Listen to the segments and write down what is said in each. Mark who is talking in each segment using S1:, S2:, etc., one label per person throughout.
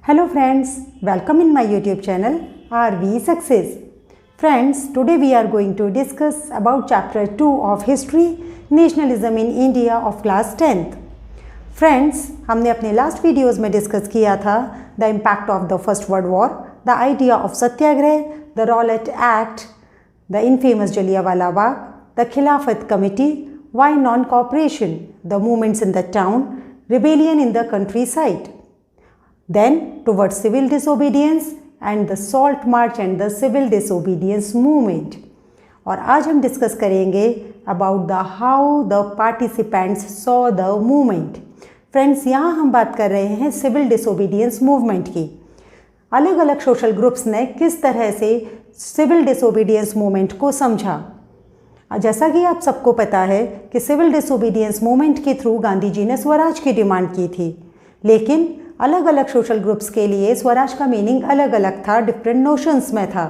S1: Hello friends, welcome in my YouTube channel RV Success. Friends, today we are going to discuss about chapter 2 of History, Nationalism in India of class 10th. Friends, हमने अपने last videos में discuss किया था the impact of the first world war, the idea of Satyagraha, the Rowlatt act, the infamous Jallianwala Bagh, the खिलाफत committee, why non-cooperation, the movements in the town, rebellion in the countryside. Then towards civil disobedience and the salt march and the civil disobedience movement. और आज हम discuss करेंगे about the how the participants saw the movement. Friends, यहाँ हम बात कर रहे हैं सिविल डिसोबीडियंस मूवमेंट की. अलग अलग सोशल ग्रुप्स ने किस तरह से सिविल डिसोबीडियंस मूवमेंट को समझा. जैसा कि आप सबको पता है कि सिविल डिसोबीडियंस मूवमेंट के थ्रू गांधी जी ने स्वराज की डिमांड की थी, लेकिन अलग अलग सोशल ग्रुप्स के लिए स्वराज का मीनिंग अलग अलग था, डिफरेंट नोशंस में था.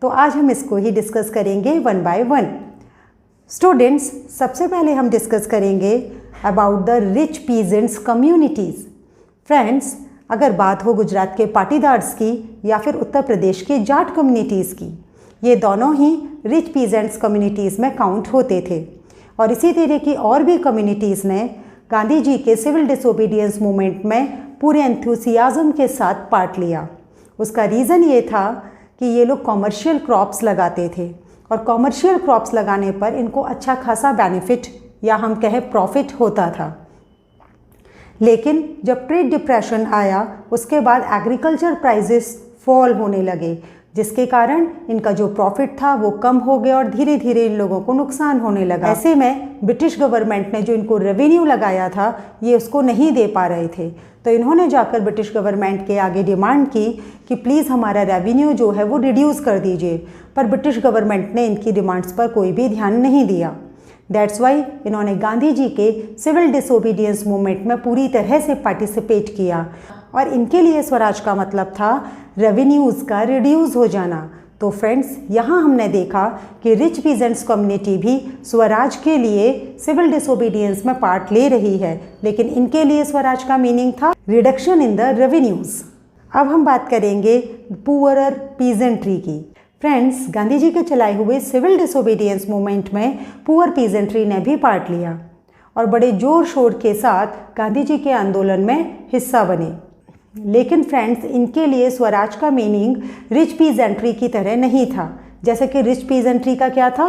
S1: तो आज हम इसको ही डिस्कस करेंगे वन बाय वन. स्टूडेंट्स, सबसे पहले हम डिस्कस करेंगे about the rich peasants communities. Friends, अगर बात हो गुजरात के पाटीदार्स की या फिर उत्तर प्रदेश के जाट कम्युनिटीज़ की, ये दोनों ही रिच पीजेंट्स कम्युनिटीज़ में काउंट होते थे. और इसी तरह की और भी कम्युनिटीज़ ने गांधी जी के सिविल डिसोबीडियंस मूवमेंट में पूरे एंथुसियाज्म के साथ पार्ट लिया. उसका रीज़न ये था कि ये लोग कॉमर्शियल क्रॉप्स लगाते थे और कॉमर्शियल क्रॉप्स लगाने पर इनको अच्छा खासा बेनिफिट या हम कहें प्रॉफिट होता था. लेकिन जब ट्रेड डिप्रेशन आया, उसके बाद एग्रीकल्चर प्राइसेस फॉल होने लगे, जिसके कारण इनका जो प्रॉफिट था वो कम हो गया और धीरे धीरे इन लोगों को नुकसान होने लगा. ऐसे में ब्रिटिश गवर्नमेंट ने जो इनको रेवेन्यू लगाया था ये उसको नहीं दे पा रहे थे. तो इन्होंने जाकर ब्रिटिश गवर्नमेंट के आगे डिमांड की कि प्लीज़ हमारा रेवेन्यू जो है वो रिड्यूस कर दीजिए. पर ब्रिटिश गवर्नमेंट ने इनकी डिमांड्स पर कोई भी ध्यान नहीं दिया. दैट्स वाई इन्होंने गांधी जी के सिविल डिसोबीडियंस मूवमेंट में पूरी तरह से पार्टिसिपेट किया और इनके लिए स्वराज का मतलब था रेवेन्यूज़ का रिड्यूस हो जाना. तो फ्रेंड्स, यहाँ हमने देखा कि रिच पीजेंट्स कम्युनिटी भी स्वराज के लिए सिविल डिसोबीडियंस में पार्ट ले रही है, लेकिन इनके लिए स्वराज का मीनिंग था रिडक्शन इन द रेवेन्यूज़. अब हम बात करेंगे पुअरर पीजेंट्री की. फ्रेंड्स, गांधी जी के चलाए हुए सिविल डिसोबीडियंस मूवमेंट में पुअर पीजेंट्री ने भी पार्ट लिया और बड़े जोर शोर के साथ गांधी जी के आंदोलन में हिस्सा बने. लेकिन फ्रेंड्स, इनके लिए स्वराज का मीनिंग रिच पीजेंट्री की तरह नहीं था. जैसे कि रिच पीजेंट्री का क्या था,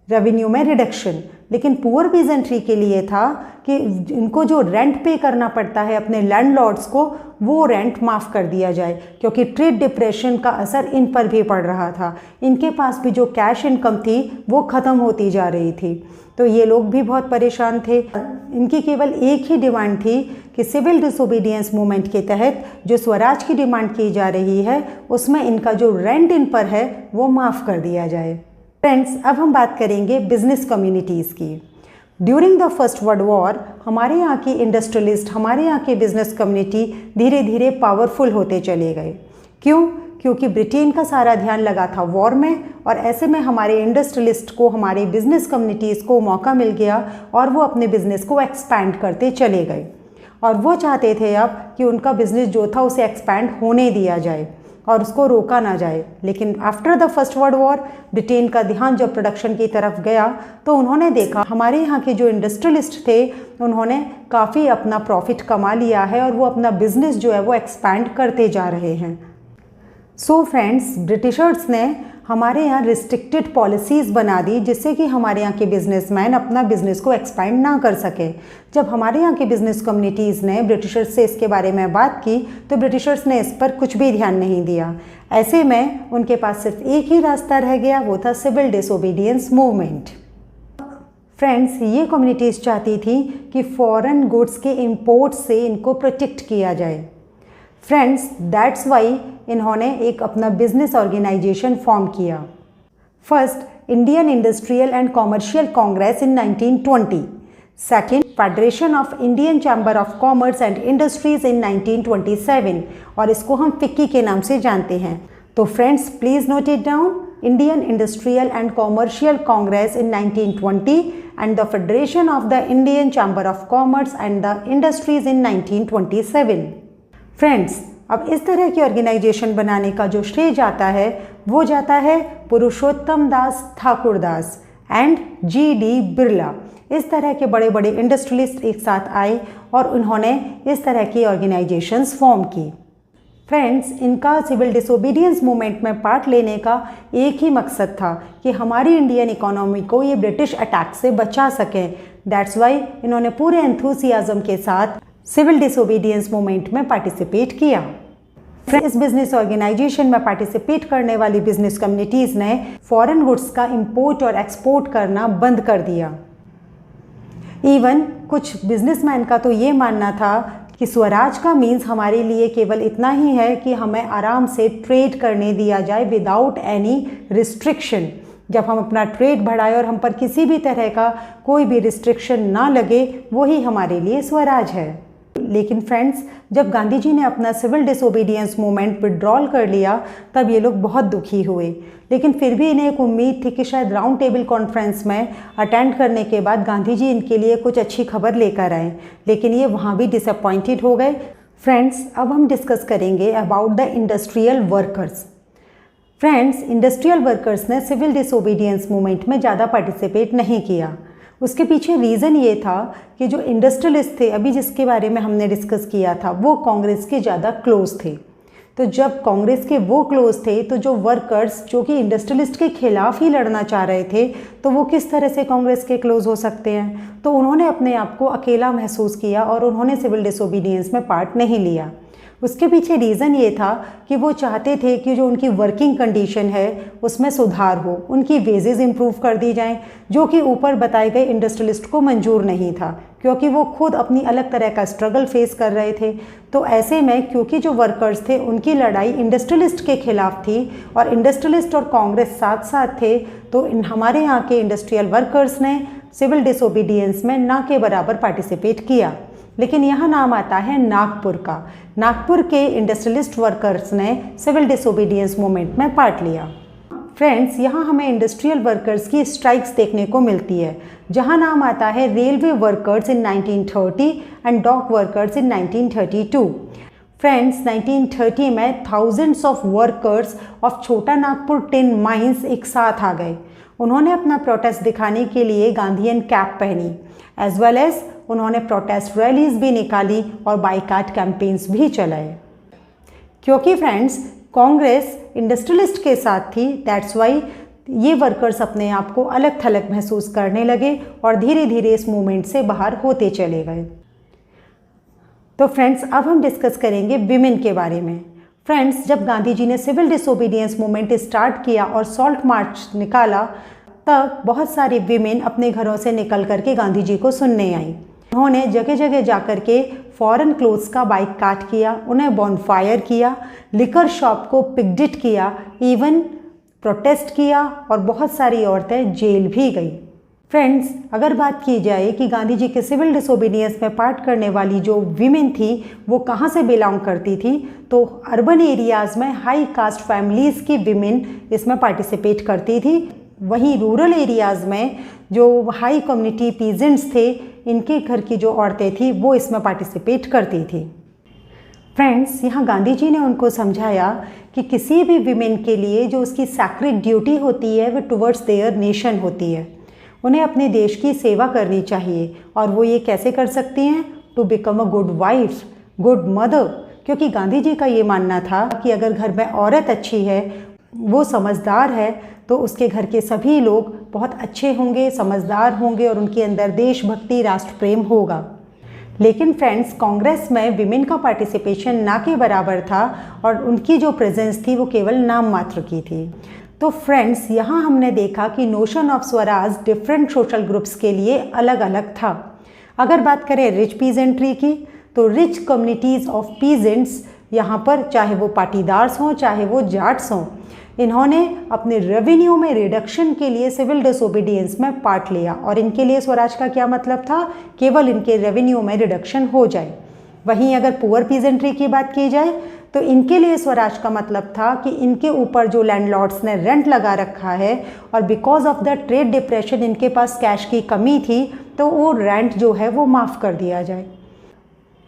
S1: रेवेन्यू में रिडक्शन, लेकिन पुअर पीजेंट्री के लिए था कि इनको जो रेंट पे करना पड़ता है अपने लैंडलॉर्ड्स को, वो रेंट माफ़ कर दिया जाए, क्योंकि ट्रेड डिप्रेशन का असर इन पर भी पड़ रहा था. इनके पास भी जो कैश इनकम थी वो ख़त्म होती जा रही थी. तो ये लोग भी बहुत परेशान थे. इनकी केवल एक ही डिमांड थी कि सिविल डिसोबीडियंस मूवमेंट के तहत जो स्वराज की डिमांड की जा रही है उसमें इनका जो रेंट इन पर है वो माफ़ कर दिया जाए. फ्रेंड्स, अब हम बात करेंगे बिजनेस कम्युनिटीज़ की. During the first world war हमारे यहाँ की इंडस्ट्रियलिस्ट, हमारे यहाँ की बिजनेस कम्युनिटी धीरे धीरे पावरफुल होते चले गए. क्यों? क्योंकि ब्रिटेन का सारा ध्यान लगा था वॉर में, और ऐसे में हमारे इंडस्ट्रियलिस्ट को, हमारे बिजनेस कम्युनिटीज़ को मौका मिल गया और वो अपने बिजनेस को एक्सपैंड करते चले गए. और वो चाहते थे अब कि उनका बिजनेस जो था उसे एक्सपैंड होने दिया जाए और उसको रोका ना जाए. लेकिन after the first world war Britain का ध्यान जब प्रोडक्शन की तरफ गया तो उन्होंने देखा हमारे यहाँ के जो इंडस्ट्रियलिस्ट थे उन्होंने काफ़ी अपना प्रॉफिट कमा लिया है और वो अपना बिजनेस जो है वो एक्सपैंड करते जा रहे हैं. सो फ्रेंड्स, ब्रिटिशर्स ने हमारे यहाँ रिस्ट्रिक्टेड पॉलिसीज़ बना दी जिससे कि हमारे यहाँ के बिजनेसमैन अपना बिजनेस को एक्सपैंड ना कर सके. जब हमारे यहाँ के बिजनेस कम्युनिटीज़ ने ब्रिटिशर्स से इसके बारे में बात की तो ब्रिटिशर्स ने इस पर कुछ भी ध्यान नहीं दिया. ऐसे में उनके पास सिर्फ एक ही रास्ता रह गया, वो था सिविल डिसोबीडियंस मूवमेंट. फ्रेंड्स, ये कम्युनिटीज़ चाहती थी कि फॉरेन गुड्स के इम्पोर्ट से इनको प्रोटेक्ट किया जाए. फ्रेंड्स, दैट्स वाई इन्होंने एक अपना बिजनेस ऑर्गेनाइजेशन फॉर्म किया. First, Indian industrial and commercial Congress in 1920. Second, federation of Indian chamber of commerce and industries इन 1927, और इसको हम फिक्की के नाम से जानते हैं. तो friends, please note it down. Indian industrial and commercial Congress in 1920 and the Federation of the Indian Chamber of Commerce and the Industries in 1927. Friends, अब इस तरह की ऑर्गेनाइजेशन बनाने का जो श्रेय जाता है वो जाता है पुरुषोत्तम दास ठाकुरदास एंड जी.डी. बिरला। इस तरह के बड़े बड़े इंडस्ट्रियलिस्ट एक साथ आए और उन्होंने इस तरह की ऑर्गेनाइजेशंस फॉर्म की। फ्रेंड्स, इनका सिविल डिसोबीडियंस मूवमेंट में पार्ट लेने का एक ही मकसद था कि हमारी इंडियन इकोनॉमी को ये ब्रिटिश अटैक से बचा सकें। दैट्स वाई इन्होंने पूरे एंथुसियाज्म के साथ सिविल डिसोबीडियंस मूवमेंट में पार्टिसिपेट किया। इस बिजनेस ऑर्गेनाइजेशन में पार्टिसिपेट करने वाली बिजनेस कम्युनिटीज़ ने फॉरेन गुड्स का इंपोर्ट और एक्सपोर्ट करना बंद कर दिया। इवन कुछ बिजनेसमैन का तो ये मानना था कि स्वराज का मीन्स हमारे लिए केवल इतना ही है कि हमें आराम से ट्रेड करने दिया जाए विदाउट एनी रिस्ट्रिक्शन। जब हम अपना ट्रेड बढ़ाएं और हम पर किसी भी तरह का कोई भी रिस्ट्रिक्शन ना लगे, वही हमारे लिए स्वराज है। लेकिन फ्रेंड्स, जब गांधी जी ने अपना सिविल डिसोबीडियंस मूवमेंट विड्रॉल कर लिया तब ये लोग बहुत दुखी हुए। लेकिन फिर भी इन्हें एक उम्मीद थी कि शायद राउंड टेबल कॉन्फ्रेंस में अटेंड करने के बाद गांधी जी इनके लिए कुछ अच्छी खबर लेकर आए, लेकिन ये वहाँ भी डिसअपॉइंटेड हो गए। फ्रेंड्स, अब हम डिस्कस करेंगे about the industrial workers. Friends, industrial workers ने सिविल डिसोबीडियंस मूवमेंट में ज़्यादा पार्टिसिपेट नहीं किया। उसके पीछे रीज़न ये था कि जो इंडस्ट्रियलिस्ट थे, अभी जिसके बारे में हमने डिस्कस किया था, वो कांग्रेस के ज़्यादा क्लोज थे। तो जब कांग्रेस के वो क्लोज थे तो जो वर्कर्स जो कि इंडस्ट्रियलिस्ट के खिलाफ ही लड़ना चाह रहे थे, तो वो किस तरह से कांग्रेस के क्लोज हो सकते हैं। तो उन्होंने अपने आप को अकेला महसूस किया और उन्होंने सिविल डिसोबीडियंस में पार्ट नहीं लिया। उसके पीछे रीज़न ये था कि वो चाहते थे कि जो उनकी वर्किंग कंडीशन है उसमें सुधार हो, उनकी वेजेस इंप्रूव कर दी जाएं, जो कि ऊपर बताए गए इंडस्ट्रियलिस्ट को मंजूर नहीं था, क्योंकि वो खुद अपनी अलग तरह का स्ट्रगल फेस कर रहे थे। तो ऐसे में क्योंकि जो वर्कर्स थे उनकी लड़ाई इंडस्ट्रियलिस्ट के खिलाफ थी और इंडस्ट्रियलिस्ट और कांग्रेस साथ साथ थे, तो हमारे यहाँ के इंडस्ट्रियल वर्कर्स ने सिविल डिसोबीडियंस में ना के बराबर पार्टिसिपेट किया। लेकिन यहाँ नाम आता है नागपुर का। नागपुर के इंडस्ट्रियलिस्ट वर्कर्स ने सिविल डिसोबीडियंस मूवमेंट में पार्ट लिया। फ्रेंड्स, यहाँ हमें इंडस्ट्रियल वर्कर्स की स्ट्राइक्स देखने को मिलती है, जहाँ नाम आता है railway workers in 1930 and dock workers in 1932। Friends, 1930 में थाउजेंड्स ऑफ वर्कर्स ऑफ छोटा नागपुर टिन माइंस एक साथ आ गए। उन्होंने अपना प्रोटेस्ट दिखाने के लिए गांधीयन कैप पहनी, एज वेल एज उन्होंने प्रोटेस्ट रैलीज भी निकाली और बाइकाट कैंपेन्स भी चलाए। क्योंकि फ्रेंड्स, कांग्रेस इंडस्ट्रियलिस्ट के साथ थी, दैट्स वाई ये वर्कर्स अपने आप को अलग थलग महसूस करने लगे और धीरे धीरे इस मूवमेंट से बाहर होते चले गए। तो फ्रेंड्स, अब हम डिस्कस करेंगे विमेन के बारे में। फ्रेंड्स, जब गांधी जी ने सिविल डिसोबीडियंस मूवमेंट स्टार्ट किया और सॉल्ट मार्च निकाला, तब बहुत सारी विमेन अपने घरों से निकल करके गांधी जी को सुनने आई। उन्होंने जगह जगह जाकर के फॉरेन क्लोथ्स का बाइकाट किया, उन्हें बॉनफायर किया, लिकर शॉप को पिकेट किया, इवन प्रोटेस्ट किया और बहुत सारी औरतें जेल भी गई। फ्रेंड्स, अगर बात की जाए कि गांधी जी के सिविल डिसोबीडियंस में पार्ट करने वाली जो वीमेन थी वो कहाँ से बिलोंग करती थी, तो अर्बन एरियाज़ में हाई कास्ट फैमिलीज़ की वीमेन इसमें पार्टिसिपेट करती थी। वहीं रूरल एरियाज़ में जो हाई कम्युनिटी पीजेंट्स थे, इनके घर की जो औरतें थी वो इसमें पार्टिसिपेट करती थी। फ्रेंड्स, यहाँ गांधी जी ने उनको समझाया कि किसी भी विमेन के लिए जो उसकी सैक्रेड ड्यूटी होती है वो टुवर्ड्स देयर नेशन होती है। उन्हें अपने देश की सेवा करनी चाहिए और वो ये कैसे कर सकती हैं? To become a good wife, good mother. क्योंकि गांधी जी का ये मानना था कि अगर घर में औरत अच्छी है, वो समझदार है, तो उसके घर के सभी लोग बहुत अच्छे होंगे, समझदार होंगे और उनके अंदर देशभक्ति, राष्ट्र प्रेम होगा। लेकिन फ्रेंड्स, कांग्रेस में विमेन का पार्टिसिपेशन ना के बराबर था और उनकी जो प्रेजेंस थी वो केवल नाम मात्र की थी। तो फ्रेंड्स, यहाँ हमने देखा कि notion of Swaraj different social groups के लिए अलग अलग था। अगर बात करें रिच पीजेंट्री की, तो रिच कम्युनिटीज़ ऑफ पीजेंट्स यहाँ पर चाहे वो पाटीदार्स हों चाहे वो जाट्स हों, इन्होंने अपने रेवेन्यू में रिडक्शन के लिए सिविल डिसोबीडियंस में पार्ट लिया। और इनके लिए स्वराज का क्या मतलब था? केवल इनके रेवेन्यू में रिडक्शन हो जाए। वहीं अगर पुअर पीजेंट्री की बात की जाए तो इनके लिए स्वराज का मतलब था कि इनके ऊपर जो लैंडलॉर्ड्स ने रेंट लगा रखा है और because of the trade depression इनके पास कैश की कमी थी, तो वो रेंट जो है वो माफ़ कर दिया जाए।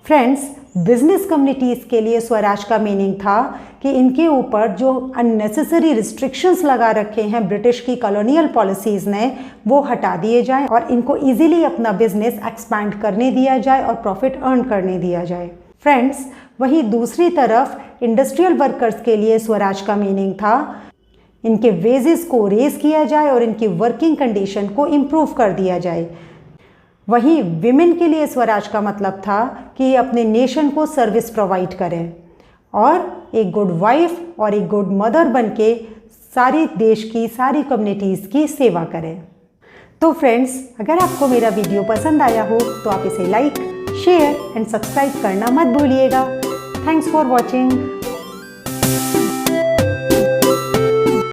S1: फ्रेंड्स, बिजनेस कम्युनिटीज़ के लिए स्वराज का मीनिंग था कि इनके ऊपर जो अननेसेसरी रिस्ट्रिक्शंस लगा रखे हैं ब्रिटिश की कॉलोनियल पॉलिसीज़ ने, वो हटा दिए जाएं और इनको इजीली अपना बिजनेस एक्सपैंड करने दिया जाए और प्रॉफिट अर्न करने दिया जाए। फ्रेंड्स, वहीं दूसरी तरफ इंडस्ट्रियल वर्कर्स के लिए स्वराज का मीनिंग था इनके वेजेस को रेज किया जाए और इनकी वर्किंग कंडीशन को इम्प्रूव कर दिया जाए। वहीं विमेन के लिए स्वराज का मतलब था कि अपने नेशन को सर्विस प्रोवाइड करें और एक गुड वाइफ और एक गुड मदर बनके सारे देश की, सारी कम्युनिटीज़ की सेवा करें। तो फ्रेंड्स, अगर आपको मेरा वीडियो पसंद आया हो तो आप इसे लाइक, शेयर एंड सब्सक्राइब करना मत भूलिएगा। Thanks for watching.